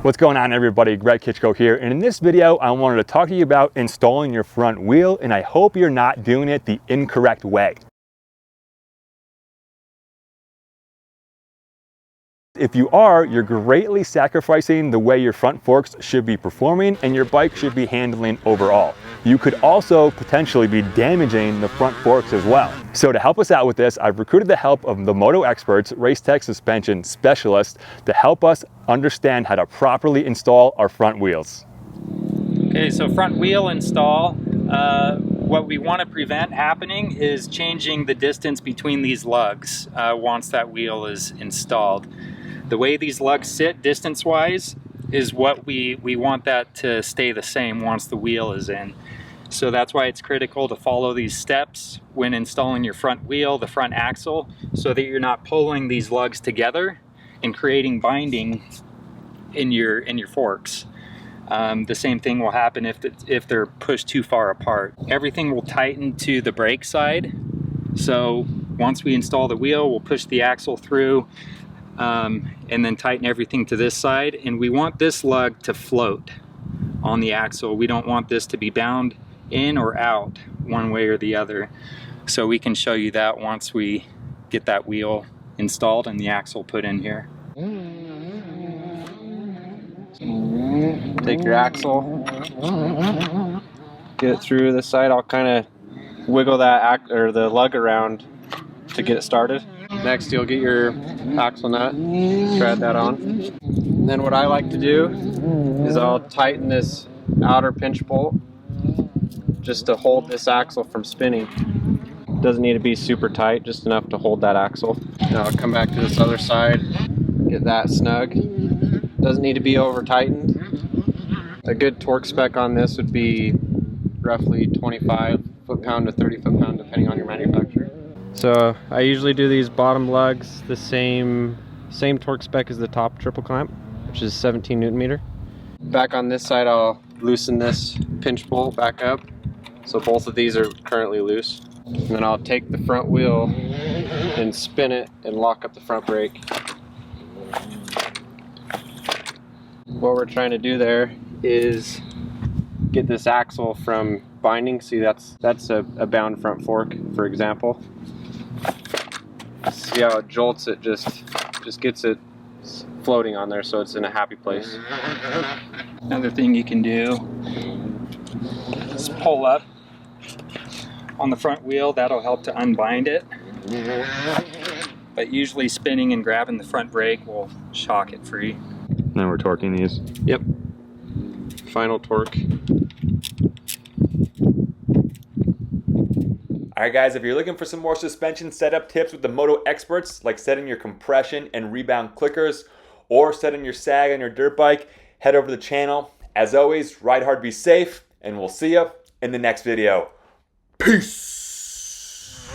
What's going on, everybody? Greg Kitchko here, and in this video I wanted to talk to you about installing your front wheel, and I hope you're not doing it the incorrect way. If you are, you're greatly sacrificing the way your front forks should be performing and your bike should be handling overall. You could also potentially be damaging the front forks as well. So to help us out with this, I've recruited the help of the MotoXperts Race Tech Suspension Specialist to help us understand how to properly install our front wheels. Okay, so front wheel install. What we want to prevent happening is changing the distance between these lugs once that wheel is installed. The way these lugs sit distance-wise is what we want that to stay the same once the wheel is in. So that's why it's critical to follow these steps when installing your front wheel, the front axle, so that you're not pulling these lugs together and creating binding in your forks. The same thing will happen if they're pushed too far apart. Everything will tighten to the brake side. So once we install the wheel, we'll push the axle through and then tighten everything to this side. And we want this lug to float on the axle. We don't want this to be bound in or out one way or the other. So we can show you that once we get that wheel installed and the axle put in here. Take your axle, get it through this side. I'll kind of wiggle that the lug around to get it started. Next, you'll get your axle nut, thread that on. And then what I like to do is I'll tighten this outer pinch bolt just to hold this axle from spinning. Doesn't need to be super tight, just enough to hold that axle. Now I'll come back to this other side, get that snug. Doesn't need to be over tightened. A good torque spec on this would be roughly 25 foot-pound to 30 foot-pound depending on your manufacturer. So I usually do these bottom lugs the same torque spec as the top triple clamp, which is 17 Newton meter. Back on this side, I'll loosen this pinch bolt back up. So both of these are currently loose. And then I'll take the front wheel and spin it and lock up the front brake. What we're trying to do there is get this axle from binding. See, that's a bound front fork, for example. See how it jolts? It just gets it floating on there, so it's in a happy place. Another thing you can do is pull up on the front wheel. That'll help to unbind it. But usually spinning and grabbing the front brake will shock it free. Now we're torquing these. Yep. Final torque. Alright guys, if you're looking for some more suspension setup tips with the MotoXperts, like setting your compression and rebound clickers, or setting your sag on your dirt bike, head over to the channel. As always, ride hard, be safe, and we'll see you in the next video. Peace!